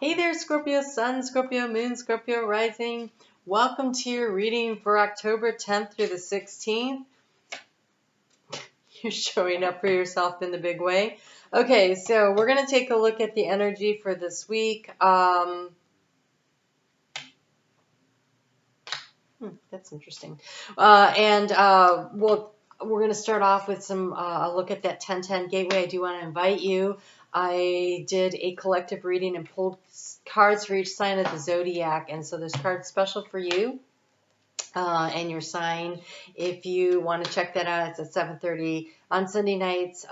Hey there, Scorpio Sun, Scorpio Moon, Scorpio Rising. Welcome to your reading for October 10th through the 16th. You're showing up for yourself in the big way. Okay, so we're going to take a look at the energy for this week. That's interesting. We're going to start off with a look at that 1010 gateway. I do want to invite you. I did a collective reading and pulled cards for each sign of the zodiac, and so there's cards special for you and your sign. If you want to check that out, it's at 7:30 on Sunday nights,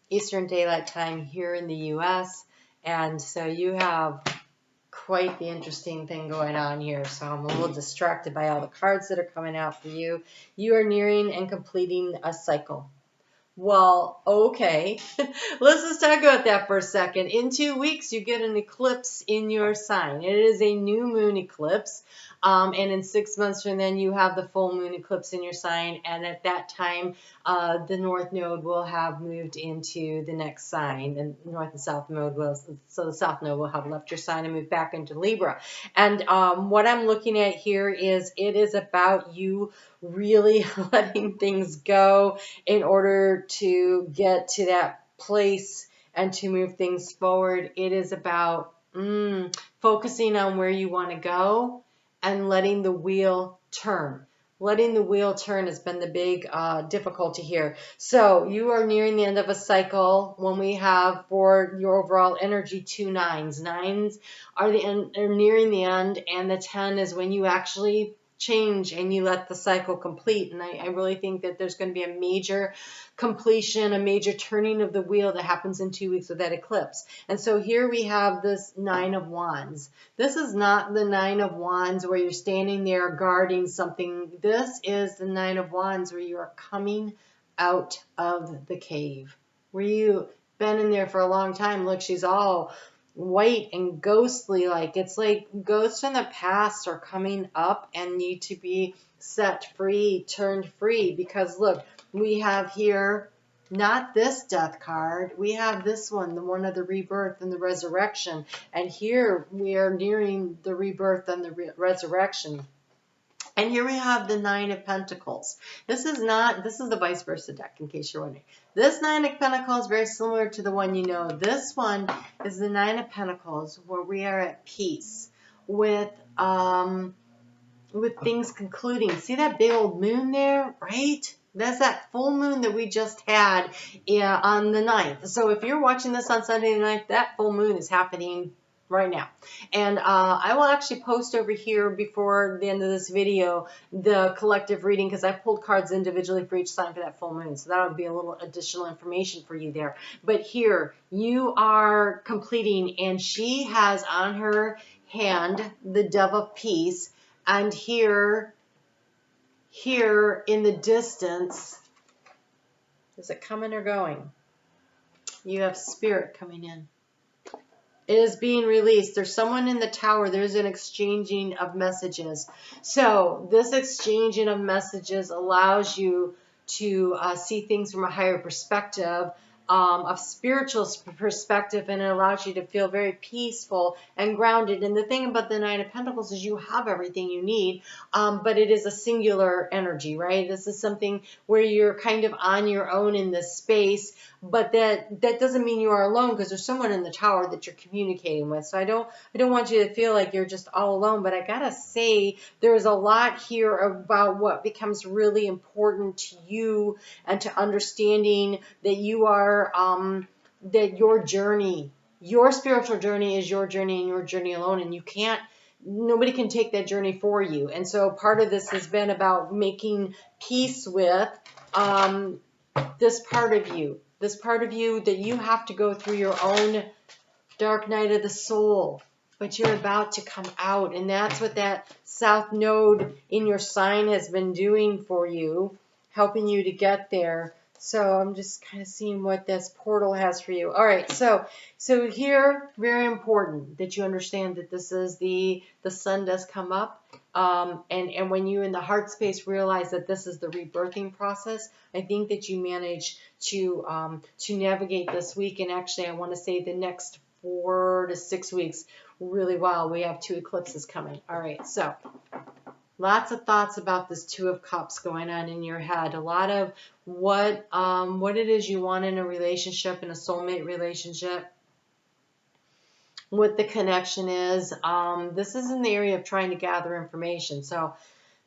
Eastern Daylight Time here in the U.S. And so you have quite the interesting thing going on here. So I'm a little distracted by all the cards that are coming out for you. You are nearing and completing a cycle. Well, okay, let's just talk about that for a second. In 2 weeks, you get an eclipse in your sign. It is a new moon eclipse. And in 6 months from then, you have the full moon eclipse in your sign. And at that time, the North Node will have moved into the next sign. The North and South Node will, so the South Node will have left your sign and moved back into Libra. And what I'm looking at here is it is about you really letting things go in order to get to that place and to move things forward. It is about focusing on where you want to go and letting the wheel turn. Letting the wheel turn has been the big difficulty here. So you are nearing the end of a cycle when we have for your overall energy 2 nines. Nines are nearing the end, and the 10 is when you actually change and you let the cycle complete. And I really think that there's going to be a major completion, a major turning of the wheel that happens in 2 weeks with that eclipse. And so here we have this 9 of Wands. This is not the 9 of Wands where you're standing there guarding something. This is the 9 of Wands where you are coming out of the cave, where you've been in there for a long time. Look, she's all white and ghostly, like it's like ghosts from the past are coming up and need to be set free, turned free. Because look, we have here not this death card, we have this one, the one of the rebirth and the resurrection, and here we are nearing the rebirth and the resurrection. And here we have the 9 of Pentacles. This is the ViceVersa deck, in case you're wondering. This 9 of Pentacles is very similar to the one you know. This one is the 9 of Pentacles, where we are at peace with things concluding. See that big old moon there, right? That's that full moon that we just had on the 9th. So if you're watching this on Sunday night, that full moon is happening right now. And I will actually post over here before the end of this video the collective reading, because I pulled cards individually for each sign for that full moon. So that would be a little additional information for you there. But here you are completing, and she has on her hand the Dove of Peace. And here in the distance, is it coming or going? You have Spirit coming in. It is being released. There's someone in the tower. There's an exchanging of messages. So this exchanging of messages allows you to see things from a higher perspective, a spiritual perspective, and it allows you to feel very peaceful and grounded. And the thing about the 9 of Pentacles is you have everything you need, but it is a singular energy, right? This is something where you're kind of on your own in this space, but that doesn't mean you are alone, because there's someone in the tower that you're communicating with. So I don't want you to feel like you're just all alone, but I gotta say there's a lot here about what becomes really important to you, and to understanding that you are that your journey, your spiritual journey, is your journey and your journey alone, and nobody can take that journey for you. And so part of this has been about making peace with this part of you that you have to go through your own dark night of the soul, but you're about to come out. And that's what that South Node in your sign has been doing for you, helping you to get there. So I'm just kind of seeing what this portal has for you. All right, so here, very important that you understand that this is the sun does come up, and when you in the heart space realize that this is the rebirthing process, I think that you manage to navigate this week. And actually, I want to say the next 4 to 6 weeks really well. We have 2 eclipses coming. All right, so lots of thoughts about this Two of Cups going on in your head. A lot of what it is you want in a relationship, in a soulmate relationship, what the connection is. This is in the area of trying to gather information. So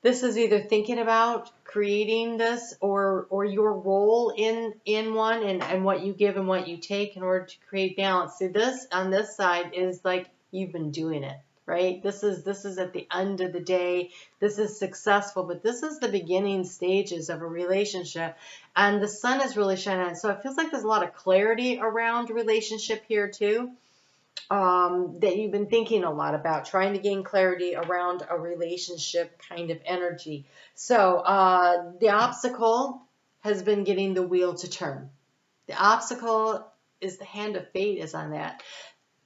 this is either thinking about creating this or your role in one, and what you give and what you take in order to create balance. See, this on this side is like you've been doing it, right? This is at the end of the day. This is successful, but this is the beginning stages of a relationship, and the sun is really shining on. So it feels like there's a lot of clarity around relationship here too. That you've been thinking a lot about, trying to gain clarity around a relationship kind of energy. So the obstacle has been getting the wheel to turn. The obstacle is the hand of fate is on that.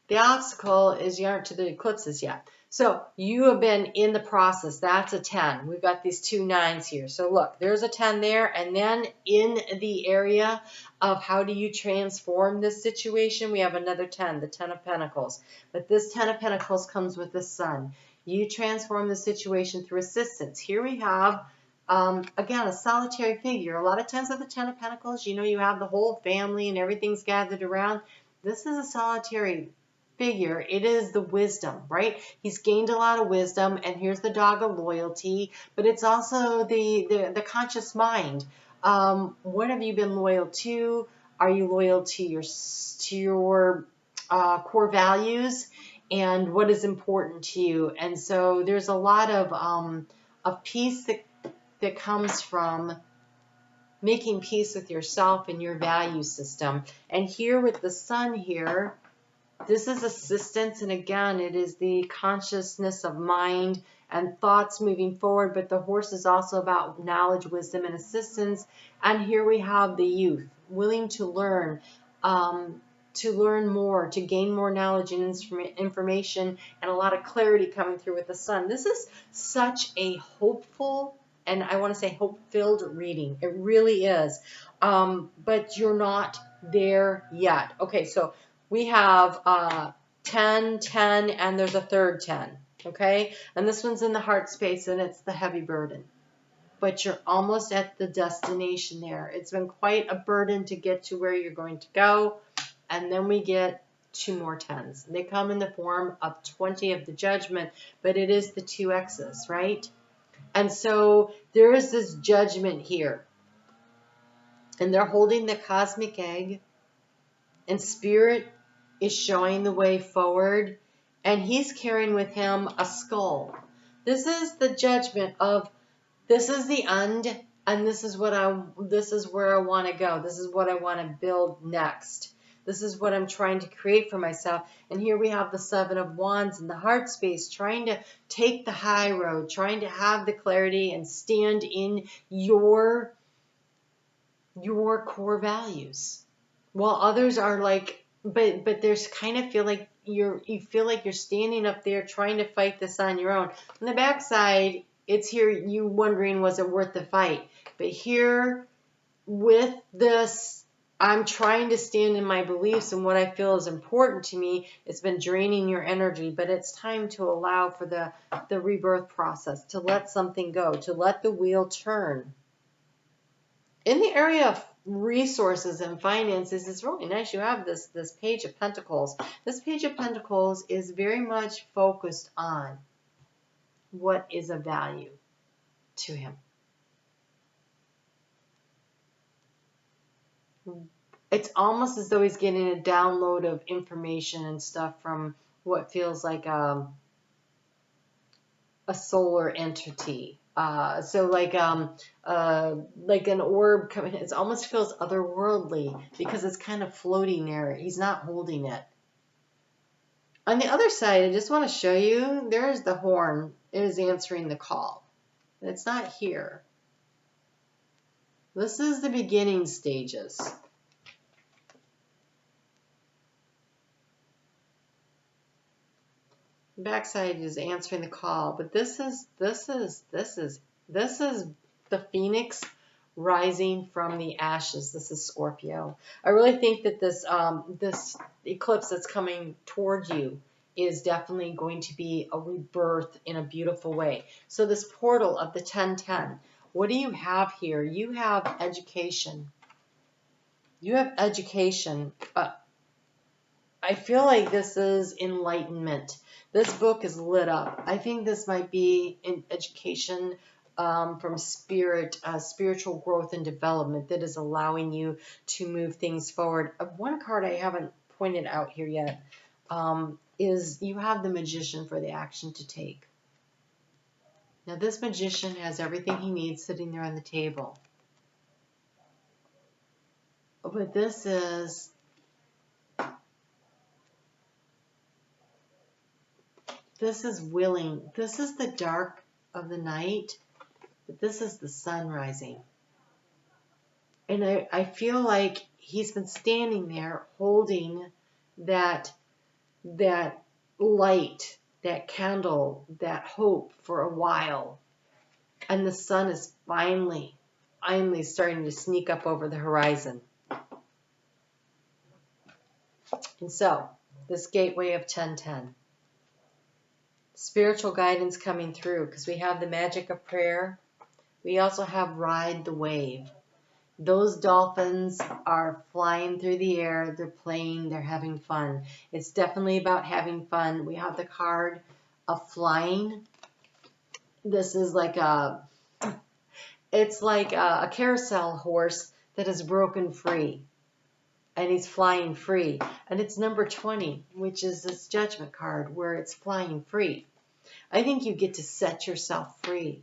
The obstacle is you aren't to the eclipses yet. So you have been in the process. That's a 10. We've got these 2 9s here. So look, there's a 10 there. And then in the area of how do you transform this situation, we have another 10, the 10 of Pentacles. But this 10 of Pentacles comes with the sun. You transform the situation through assistance. Here we have, again, a solitary figure. A lot of times with the 10 of Pentacles, you have the whole family and everything's gathered around. This is a solitary figure. It is the wisdom, right? He's gained a lot of wisdom, and here's the dog of loyalty, but it's also the conscious mind. What have you been loyal to? Are you loyal to your core values, and what is important to you? And so there's a lot of peace that comes from making peace with yourself and your value system. And here with the sun here, this is assistance, and again, it is the consciousness of mind and thoughts moving forward, but the horse is also about knowledge, wisdom, and assistance. And here we have the youth, willing to learn more, to gain more knowledge and information, and a lot of clarity coming through with the sun. This is such a hopeful, and I want to say hope-filled reading. It really is. But you're not there yet. Okay, so we have 10, 10, and there's a third 10, okay? And this one's in the heart space, and it's the heavy burden. But you're almost at the destination there. It's been quite a burden to get to where you're going to go. And then we get 2 more 10s. They come in the form of 20 of the judgment, but it is the 2 X's, right? And so there is this judgment here. And they're holding the cosmic egg, and Spirit is showing the way forward, and he's carrying with him a skull. This is the judgment of, this is the end, and this is where I want to go. This is what I want to build next. This is what I'm trying to create for myself. And here we have the 7 of Wands in the heart space, trying to take the high road, trying to have the clarity and stand in your core values. While others are like, but there's kind of you feel like you're standing up there trying to fight this on your own. On the backside, it's here you wondering, was it worth the fight? But here with this, I'm trying to stand in my beliefs and what I feel is important to me. It's been draining your energy, but it's time to allow for the rebirth process, to let something go, to let the wheel turn. In the area of resources and finances, it's really nice. You have this Page of Pentacles. This Page of Pentacles is very much focused on what is of value to him. It's almost as though he's getting a download of information and stuff from what feels like a solar entity. So like an orb coming, it almost feels otherworldly because it's kind of floating there. He's not holding it. On the other side, I just want to show you, there's the horn. It is answering the call. It's not here. This is the beginning stages. Backside is answering the call, but this is the Phoenix rising from the ashes. This is Scorpio. I really think that this eclipse that's coming toward you is definitely going to be a rebirth in a beautiful way. So this portal of the 1010, what do you have here? You have education. You have education. I feel like this is enlightenment. This book is lit up. I think this might be an education from spiritual growth and development that is allowing you to move things forward. One card I haven't pointed out here yet is you have the Magician for the action to take. Now this Magician has everything he needs sitting there on the table. But this is... This is willing. This is the dark of the night, but this is the sun rising. And I feel like he's been standing there holding that light, that candle, that hope for a while. And the sun is finally starting to sneak up over the horizon. And so, this gateway of 1010. Spiritual guidance coming through, because we have the magic of prayer. We also have ride the wave. Those dolphins are flying through the air. They're playing. They're having fun. It's definitely about having fun. We have the card of flying. This is like it's like a carousel horse that is broken free. And he's flying free. And it's number 20, which is this judgment card where it's flying free. I think you get to set yourself free.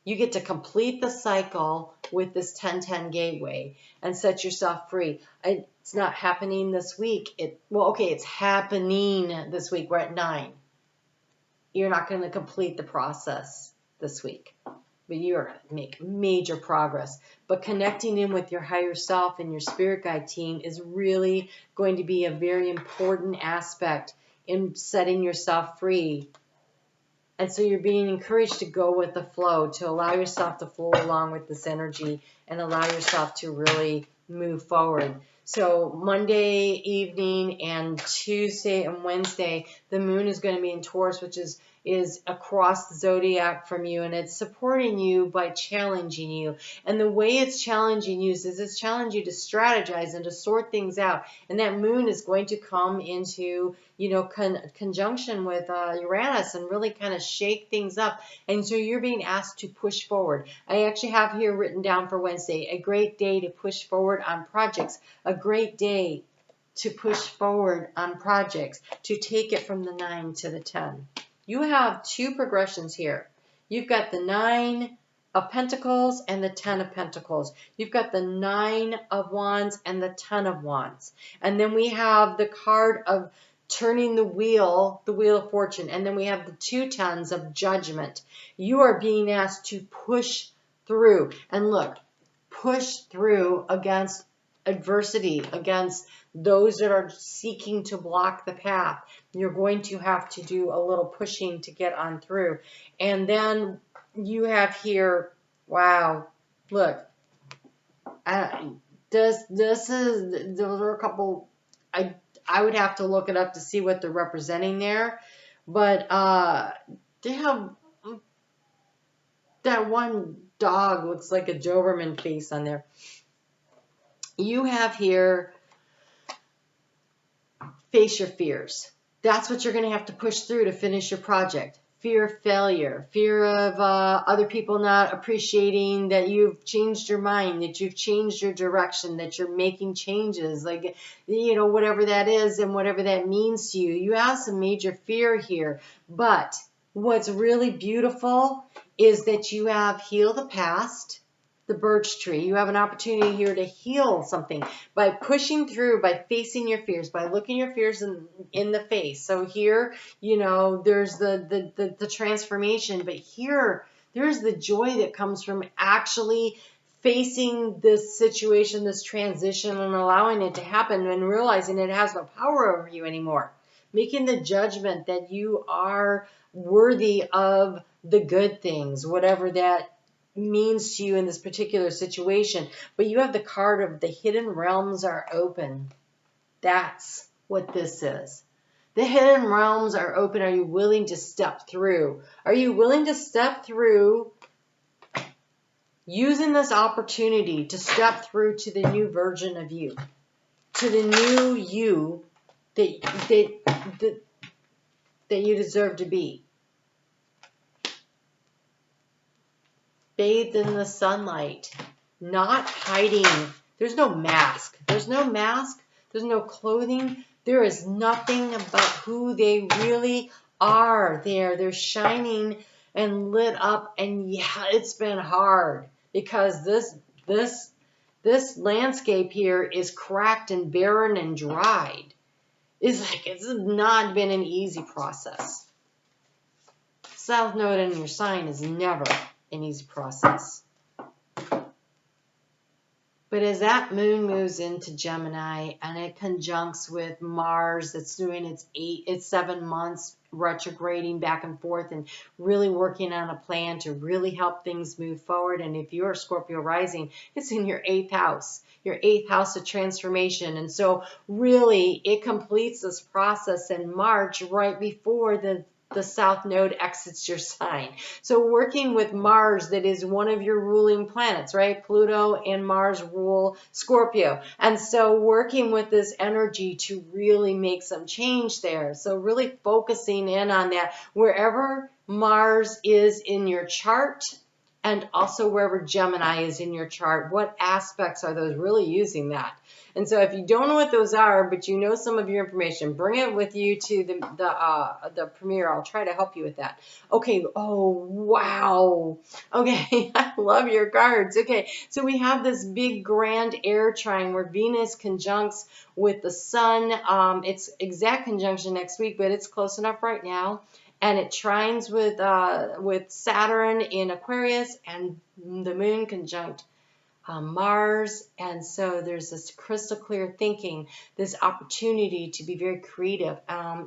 You get to complete the cycle with this 1010 gateway and set yourself free. It's not happening this week. It's happening this week. We're at 9. You're not going to complete the process this week, but you're going to make major progress. But connecting in with your higher self and your spirit guide team is really going to be a very important aspect in setting yourself free. And so you're being encouraged to go with the flow, to allow yourself to flow along with this energy and allow yourself to really move forward. So Monday evening and Tuesday and Wednesday, the moon is going to be in Taurus, which is across the zodiac from you, and it's supporting you by challenging you. And the way it's challenging you is it's challenging you to strategize and to sort things out. And that moon is going to come into, conjunction with Uranus and really kind of shake things up. And so you're being asked to push forward. I actually have here written down for Wednesday, a great day to push forward on projects, a great day to push forward on projects, to take it from the 9 to the 10. You have 2 progressions here. You've got the 9 of Pentacles and the 10 of Pentacles. You've got the 9 of Wands and the 10 of Wands. And then we have the card of turning the wheel of fortune. And then we have the 2 10s of Judgment. You are being asked to push through. And look, push through against adversity, against those that are seeking to block the path. You're going to have to do a little pushing to get on through. And then you have here, wow, look, those are a couple, I would have to look it up to see what they're representing there, but they have that one dog looks like a Doberman face on there. You have here, face your fears. That's what you're going to have to push through to finish your project. Fear of failure, fear of other people not appreciating that you've changed your mind, that you've changed your direction, that you're making changes, like, whatever that is and whatever that means to you. You have some major fear here, but what's really beautiful is that you have healed the past, the birch tree. You have an opportunity here to heal something by pushing through, by facing your fears, by looking your fears in the face. So here, there's the transformation, but here, there's the joy that comes from actually facing this situation, this transition, and allowing it to happen and realizing it has no power over you anymore. Making the judgment that you are worthy of the good things, whatever that means to you in this particular situation. But you have the card of the hidden realms are open. That's what this is. The hidden realms are open. Are you willing to step through? Are you willing to step through, using this opportunity to step through to the new version of you, to the new you that you deserve to be? Bathed in the sunlight, not hiding. There's no mask. There's no mask. There's no clothing. There is nothing about who they really are there. They're shining and lit up. And yeah, it's been hard because this landscape here is cracked and barren and dried. It's not been an easy process. South Node in your sign is never an easy process. But as that moon moves into Gemini and it conjuncts with Mars that's doing its 7 months retrograding back and forth and really working on a plan to really help things move forward. And if you're Scorpio rising, it's in your 8th house. Your 8th house of transformation. And so really it completes this process in March right before the South Node exits your sign. So working with Mars, that is one of your ruling planets, right? Pluto and Mars rule Scorpio. And so working with this energy to really make some change there. So really focusing in on that. Wherever Mars is in your chart, and also wherever Gemini is in your chart, what aspects are those really using that? And so if you don't know what those are, but you know some of your information, bring it with you to the premiere. I'll try to help you with that. Okay. Oh, wow. Okay. I love your cards. Okay. So we have this big grand air trine where Venus conjuncts with the sun. It's exact conjunction next week, but it's close enough right now. And it trines with Saturn in Aquarius and the moon conjunct Mars. And so there's this crystal clear thinking, this opportunity to be very creative.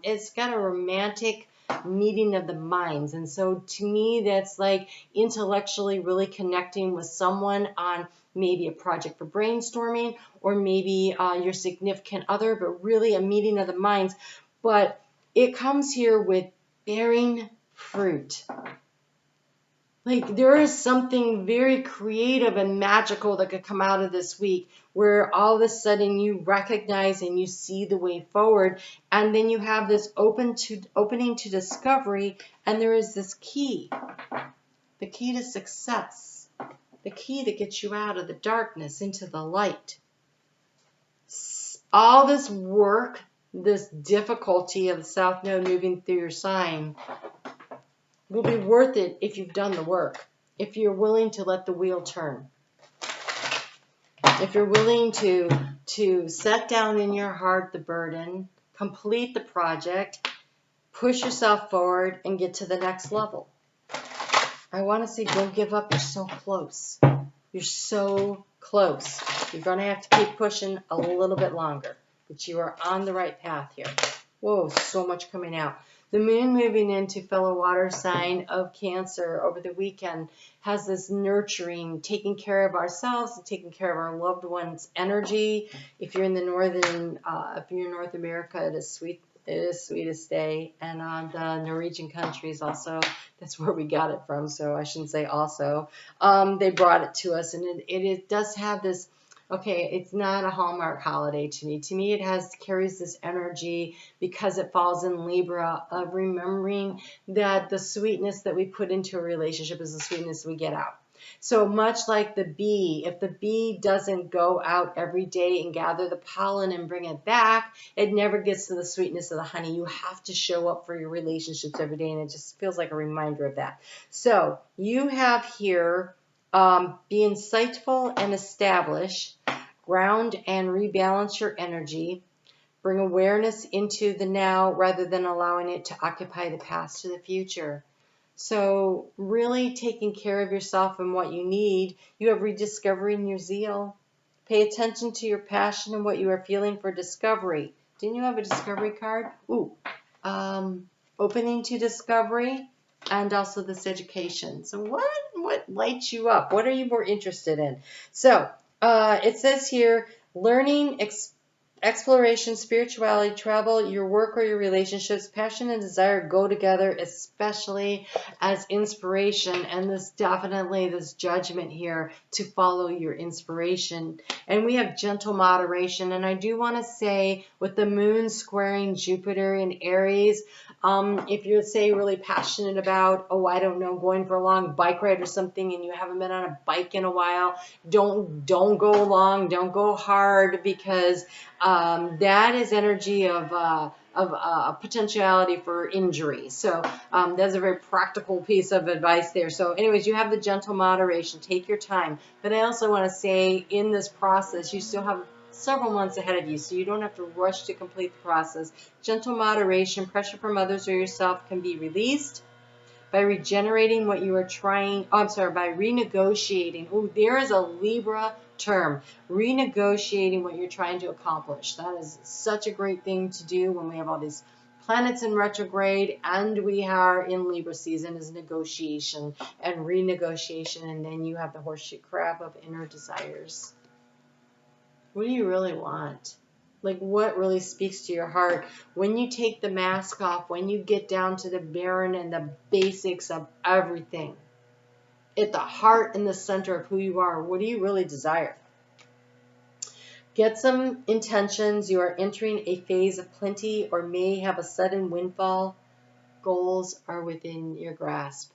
It's got a romantic meeting of the minds. And so to me, that's like intellectually really connecting with someone on maybe a project for brainstorming, or maybe your significant other, but really a meeting of the minds. But it comes here with bearing fruit. Like there is something very creative and magical that could come out of this week, where all of a sudden you recognize and you see the way forward, and then you have this opening to discovery, and there is this key, the key to success, the key that gets you out of the darkness into the light. All this work, this difficulty of the South Node moving through your sign will be worth it if you've done the work, if you're willing to let the wheel turn, if you're willing to set down in your heart the burden, complete the project, push yourself forward, and get to the next level. I want to say don't give up. You're so close. You're so close. You're going to have to keep pushing a little bit longer, but you are on the right path here. Whoa, so much coming out. The moon moving into fellow water sign of Cancer over the weekend has this nurturing, taking care of ourselves, and taking care of our loved ones energy. If you're in the if you're in North America, it is sweet. It is sweet to stay. And on the Norwegian countries also, that's where we got it from. So I shouldn't say also. They brought it to us, and it does have this. Okay, it's not a Hallmark holiday to me. To me, it carries this energy because it falls in Libra of remembering that the sweetness that we put into a relationship is the sweetness we get out. So much like the bee, if the bee doesn't go out every day and gather the pollen and bring it back, it never gets to the sweetness of the honey. You have to show up for your relationships every day, and it just feels like a reminder of that. So you have here be insightful and establish, ground and rebalance your energy, bring awareness into the now rather than allowing it to occupy the past to the future. So really taking care of yourself and what you need. You have rediscovering your zeal. Pay attention to your passion and what you are feeling for discovery. Didn't you have a discovery card? Ooh, opening to discovery, and also this education. So what What lights you up? What are you more interested in? So it says here, learning, exploration, spirituality, travel, your work or your relationships, passion and desire go together, especially as inspiration. And this judgment here to follow your inspiration. And we have gentle moderation. And I do want to say, with the moon squaring Jupiter in Aries, if you're, say, really passionate about, oh, I don't know, going for a long bike ride or something, and you haven't been on a bike in a while, don't go long, don't go hard, because that is energy of potentiality for injury. So that's a very practical piece of advice there. So anyways, you have the gentle moderation. Take your time. But I also want to say, in this process, you still have several months ahead of you, so you don't have to rush to complete the process. Gentle moderation, pressure from others or yourself can be released by regenerating what you are trying, by renegotiating. Oh, there is a Libra term, renegotiating what you're trying to accomplish. That is such a great thing to do when we have all these planets in retrograde and we are in Libra season, is negotiation and renegotiation, and then you have the horseshoe crab of inner desires. What do you really want? Like, what really speaks to your heart? When you take the mask off, when you get down to the Baron and the basics of everything, at the heart and the center of who you are, what do you really desire? Get some intentions. You are entering a phase of plenty or may have a sudden windfall. Goals are within your grasp.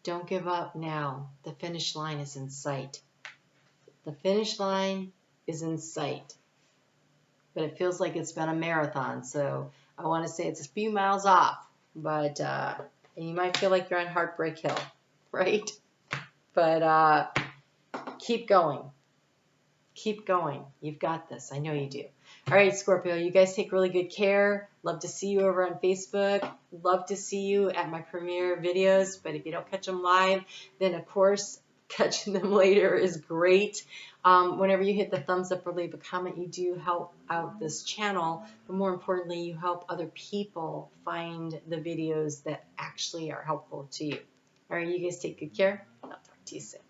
Don't give up now. The finish line is in sight. The finish line is in sight. But it feels like it's been a marathon. So I want to say it's a few miles off, but and you might feel like you're on Heartbreak Hill, right? But keep going. Keep going. You've got this. I know you do. All right, Scorpio, you guys take really good care. Love to see you over on Facebook. Love to see you at my premiere videos. But if you don't catch them live, then of course, catching them later is great. Whenever you hit the thumbs up or leave a comment, you do help out this channel. But more importantly, you help other people find the videos that actually are helpful to you. All right, you guys take good care. I'll talk to you soon.